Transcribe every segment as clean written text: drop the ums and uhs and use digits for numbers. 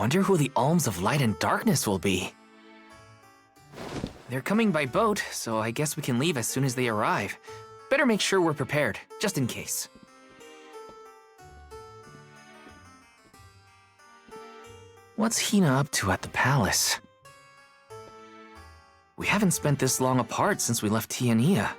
wonder who the Alms of Light and Darkness will be. They're coming by boat, so I guess we can leave as soon as they arrive. Better make sure we're prepared, just in case. What's Hina up to at the palace? We haven't spent this long apart since we left Tiania.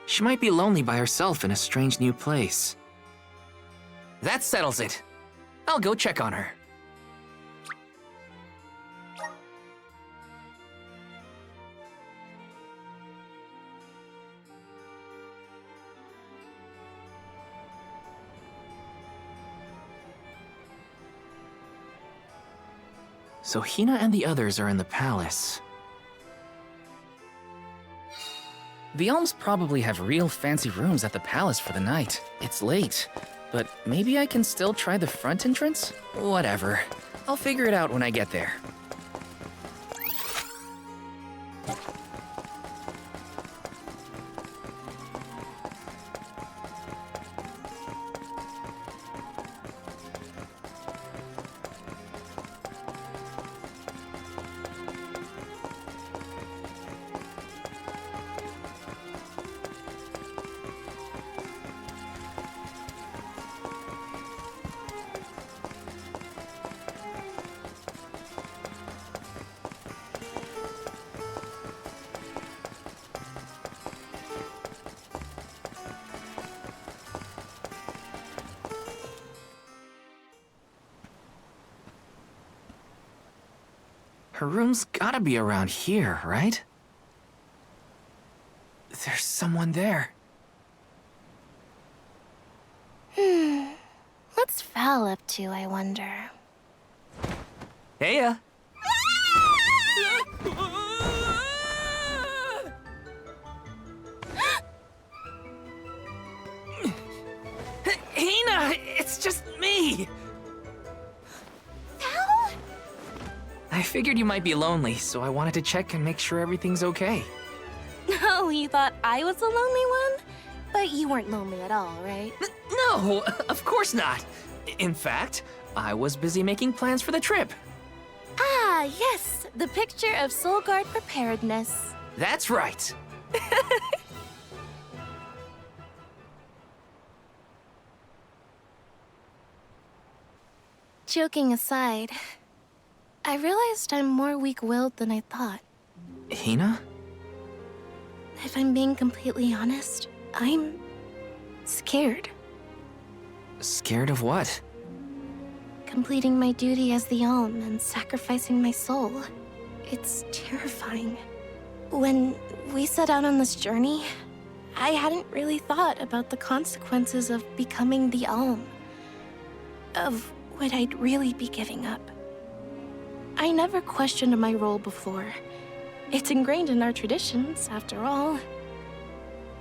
She might be lonely by herself in a strange new place. That settles it. I'll go check on her. So Hina and the others are in the palace. The Alms probably have real fancy rooms at the palace for the night. It's late, but maybe I can still try the front entrance? Whatever. I'll figure it out when I get there. Her room's gotta be around here, right? There's someone there. What's Val up to, I wonder? Heya! Hina! It's just me! Val? I figured you might be lonely, so I wanted to check and make sure everything's okay. Oh, you thought I was the lonely one? But you weren't lonely at all, right? No, of course not. In fact, I was busy making plans for the trip. Ah, yes, the picture of Soul Guard preparedness. That's right. Joking aside, I realized I'm more weak-willed than I thought. Hina? If I'm being completely honest, I'm scared. Scared of what? Completing my duty as the Alm and sacrificing my soul. It's terrifying. When we set out on this journey, I hadn't really thought about the consequences of becoming the Alm. Of what I'd really be giving up. I never questioned my role before. It's ingrained in our traditions, after all.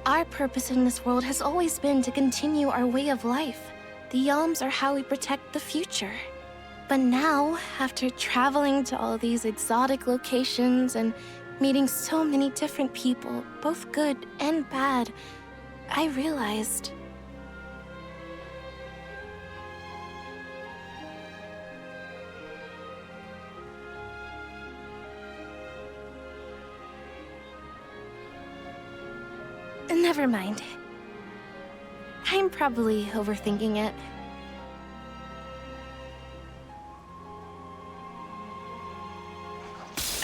Our purpose in this world has always been to continue our way of life. The Alms are how we protect the future. But now, after traveling to all these exotic locations and meeting so many different people, both good and bad, I realized... Never mind. I'm probably overthinking it.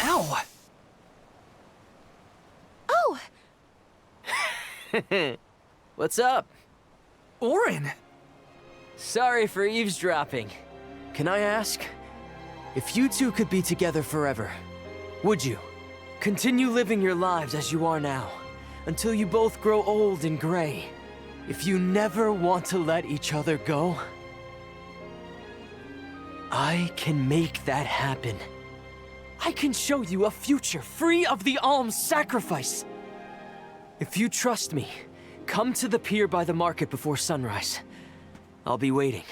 Ow! Oh! What's up? Orin! Sorry for eavesdropping. Can I ask? If you two could be together forever, would you? Continue living your lives as you are now, until you both grow old and gray. If you never want to let each other go, I can make that happen. I can show you a future free of the Alm's sacrifice. If you trust me, come to the pier by the market before sunrise. I'll be waiting.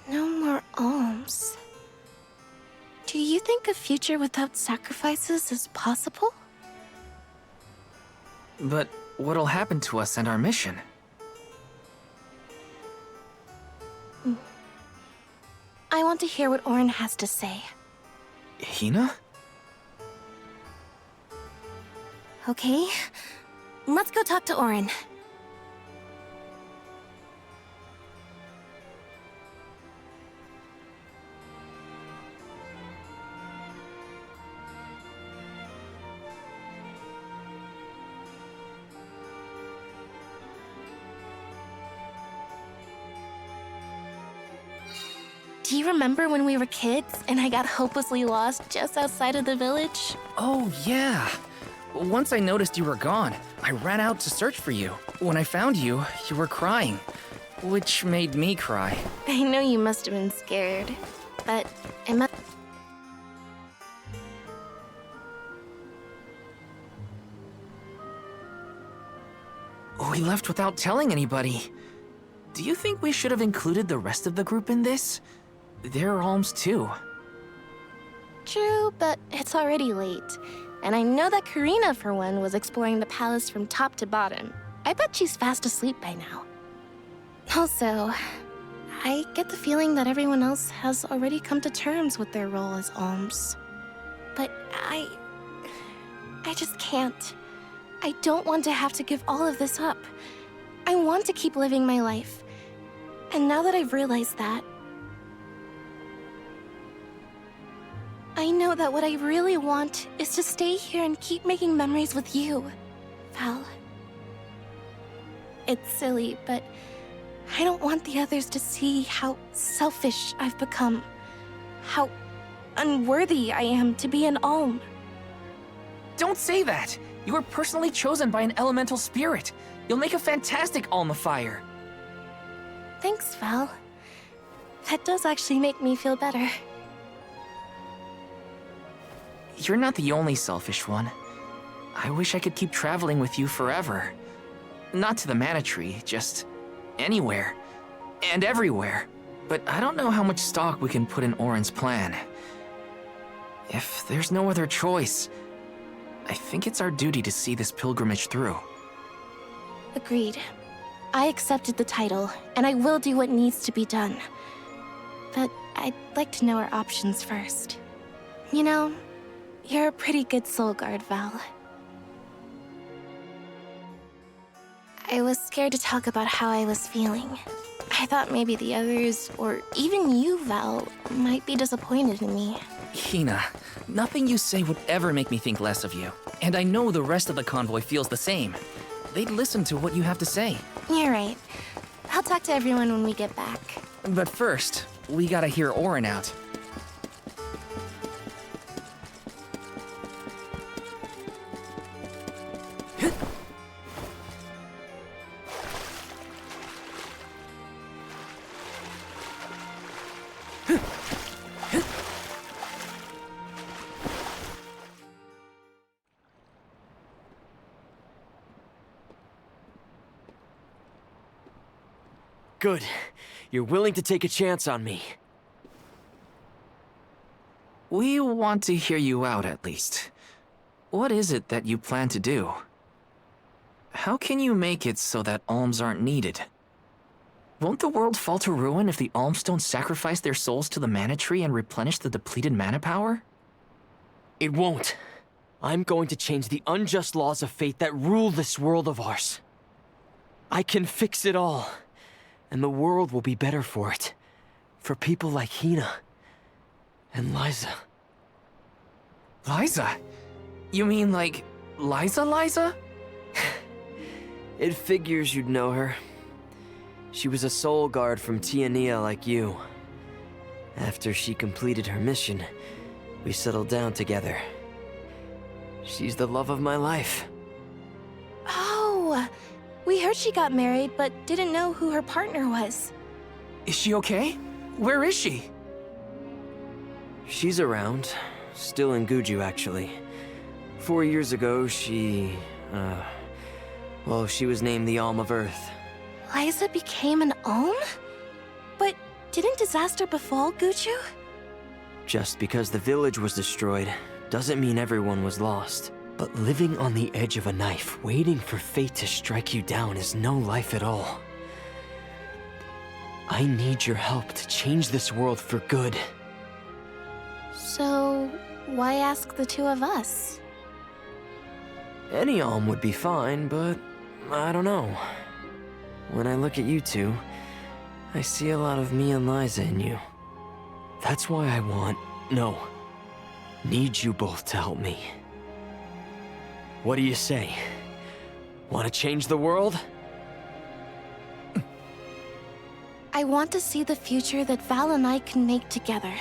No more alms. Do think a future without sacrifices is possible? But what'll happen to us and our mission? I want to hear what Orin has to say. Hina? Okay, let's go talk to Orin. Do you remember when we were kids and I got hopelessly lost just outside of the village? Oh, yeah. Once I noticed you were gone, I ran out to search for you. When I found you, you were crying, which made me cry. I know you must have been scared, but it must... We left without telling anybody. Do you think we should have included the rest of the group in this? They're alms too. True, but it's already late. And I know that Karina, for one, was exploring the palace from top to bottom. I bet she's fast asleep by now. Also, I get the feeling that everyone else has already come to terms with their role as alms. But I just can't. I don't want to have to give all of this up. I want to keep living my life. And now that I've realized that, I know that what I really want is to stay here and keep making memories with you, Val. It's silly, but I don't want the others to see how selfish I've become. How unworthy I am to be an alm. Don't say that! You were personally chosen by an elemental spirit. You'll make a fantastic alma fire. Thanks, Val. That does actually make me feel better. You're not the only selfish one. I wish I could keep traveling with you forever. Not to the Mana Tree, just anywhere. And everywhere. But I don't know how much stock we can put in Orin's plan. If there's no other choice, I think it's our duty to see this pilgrimage through. Agreed. I accepted the title, and I will do what needs to be done. But I'd like to know our options first. You know, you're a pretty good soul guard, Val. I was scared to talk about how I was feeling. I thought maybe the others, or even you, Val, might be disappointed in me. Hina, nothing you say would ever make me think less of you. And I know the rest of the convoy feels the same. They'd listen to what you have to say. You're right. I'll talk to everyone when we get back. But first, we gotta hear Orin out. Good. You're willing to take a chance on me. We want to hear you out, at least. What is it that you plan to do? How can you make it so that alms aren't needed? Won't the world fall to ruin if the alms don't sacrifice their souls to the Mana Tree and replenish the depleted mana power? It won't. I'm going to change the unjust laws of fate that rule this world of ours. I can fix it all. And the world will be better for it. For people like Hina. And Liza. Liza? You mean like Liza? It figures you'd know her. She was a soul guard from Tiania like you. After she completed her mission, we settled down together. She's the love of my life. Oh! We heard she got married, but didn't know who her partner was. Is she okay? Where is she? She's around. Still in Guju, actually. 4 years ago, she was named the Alm of Earth. Liza became an alm? But didn't disaster befall Guju? Just because the village was destroyed doesn't mean everyone was lost. But living on the edge of a knife, waiting for fate to strike you down is no life at all. I need your help to change this world for good. So, why ask the two of us? Any alm would be fine, but I don't know. When I look at you two, I see a lot of me and Liza in you. That's why I need you both to help me. What do you say? Want to change the world? I want to see the future that Val and I can make together.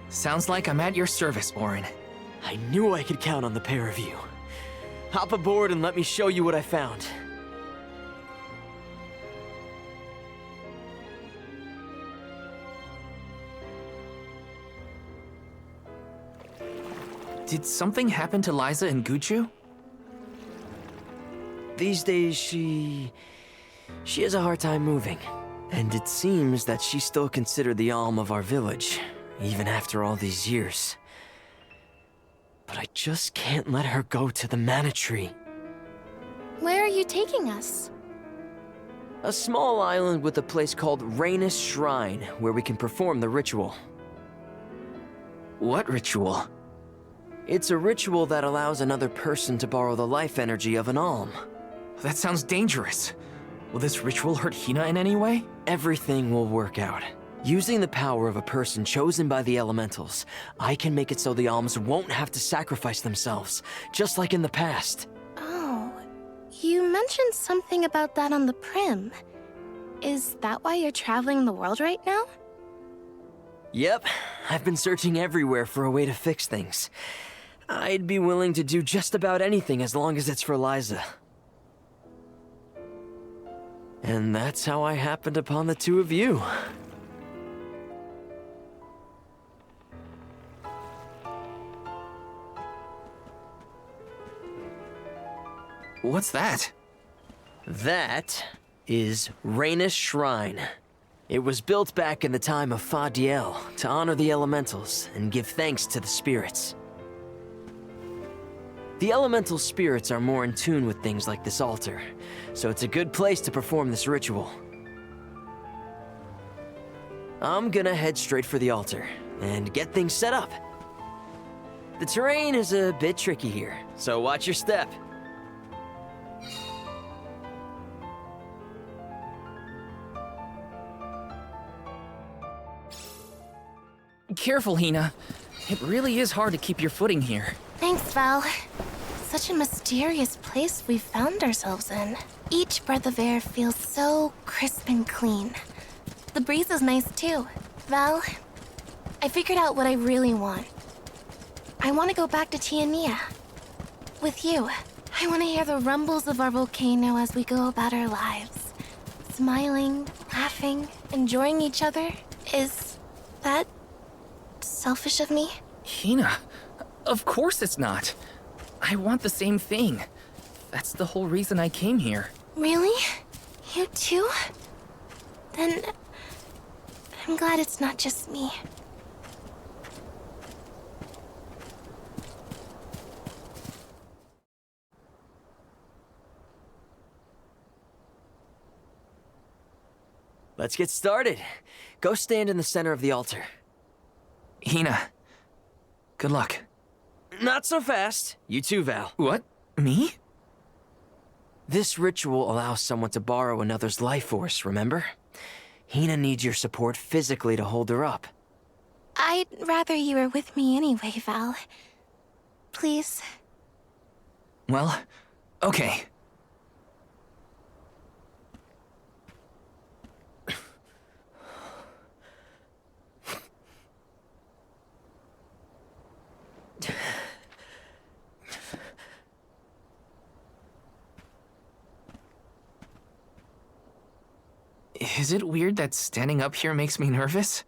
Sounds like I'm at your service, Orin. I knew I could count on the pair of you. Hop aboard and let me show you what I found. Did something happen to Liza and Guchu? These days, she has a hard time moving. And it seems that she's still considered the alm of our village, even after all these years. But I just can't let her go to the mana tree. Where are you taking us? A small island with a place called Rhaenys Shrine, where we can perform the ritual. What ritual? It's a ritual that allows another person to borrow the life energy of an alm. That sounds dangerous. Will this ritual hurt Hina in any way? Everything will work out. Using the power of a person chosen by the elementals, I can make it so the alms won't have to sacrifice themselves, just like in the past. Oh, you mentioned something about that on the Prim. Is that why you're traveling the world right now? Yep, I've been searching everywhere for a way to fix things. I'd be willing to do just about anything as long as it's for Liza. And that's how I happened upon the two of you. What's that? That is Rhaenys Shrine. It was built back in the time of Fadiel to honor the elementals and give thanks to the spirits. The elemental spirits are more in tune with things like this altar, so it's a good place to perform this ritual. I'm gonna head straight for the altar and get things set up. The terrain is a bit tricky here, so watch your step. Careful, Hina. It really is hard to keep your footing here. Thanks, Val. Such a mysterious place we've found ourselves in. Each breath of air feels so crisp and clean. The breeze is nice too. Val, I figured out what I really want. I want to go back to Tiania. With you. I want to hear the rumbles of our volcano as we go about our lives. Smiling, laughing, enjoying each other. Is that selfish of me? Hina, of course it's not. I want the same thing. That's the whole reason I came here. Really? You too? Then I'm glad it's not just me. Let's get started. Go stand in the center of the altar. Hina, good luck. Not so fast. You too, Val. What? Me? This ritual allows someone to borrow another's life force, remember? Hina needs your support physically to hold her up. I'd rather you were with me anyway, Val. Please. Well, okay. Is it weird that standing up here makes me nervous?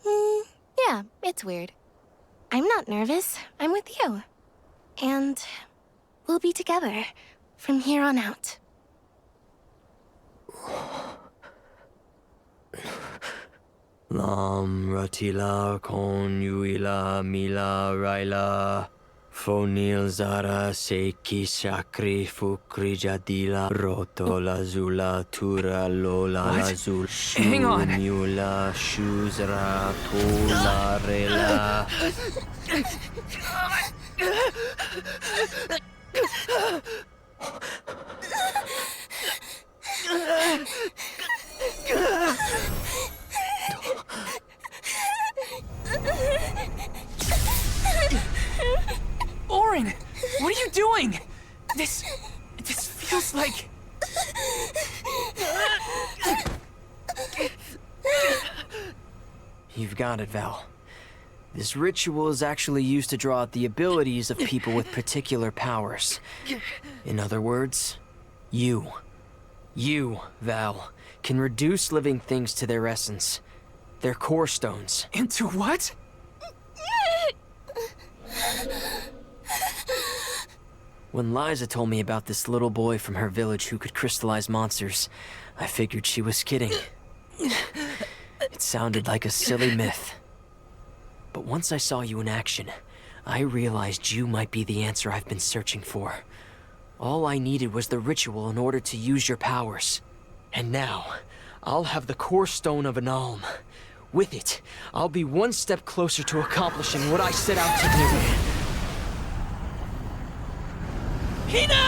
Yeah, it's weird. I'm not nervous. I'm with you. And we'll be together from here on out. Lam Ratila Kon Yuila Mila Raila Fonil Zara Seiki Shakri Fukri Jadila Roto Lazula Tura Lola What? Lazul Hang on. Mula Shuzra Tola Rela. Orin, what are you doing? This feels like... You've got it, Val. This ritual is actually used to draw out the abilities of people with particular powers. In other words, you, Val, can reduce living things to their essence, their core stones. Into what? When Liza told me about this little boy from her village who could crystallize monsters, I figured she was kidding. It sounded like a silly myth. But once I saw you in action, I realized you might be the answer I've been searching for. All I needed was the ritual in order to use your powers. And now, I'll have the core stone of an alm. With it, I'll be one step closer to accomplishing what I set out to do. Hina!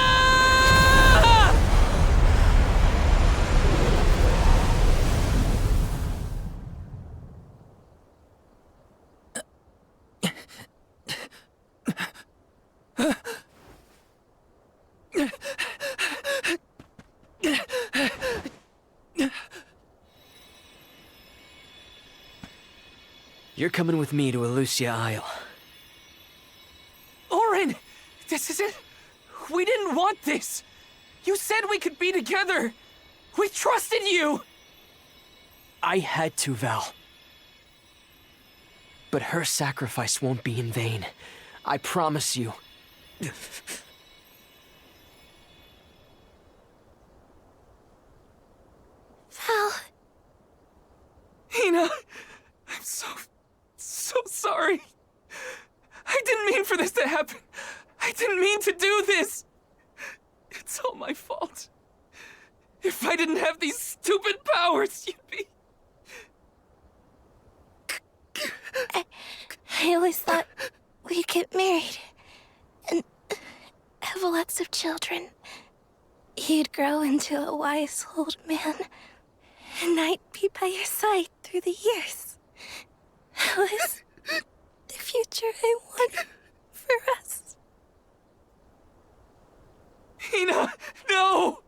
You're coming with me to Elusia Isle. Orin! This isn't... We didn't want this! You said we could be together! We trusted you! I had to, Val. But her sacrifice won't be in vain. I promise you. Val. Hina! I'm so sorry. I didn't mean for this to happen. I didn't mean to do this. It's all my fault. If I didn't have these stupid powers, you'd be... I always thought we'd get married and have lots of children. You'd grow into a wise old man, and I'd be by your side through the years. That was the future I wanted for us. Hina, no!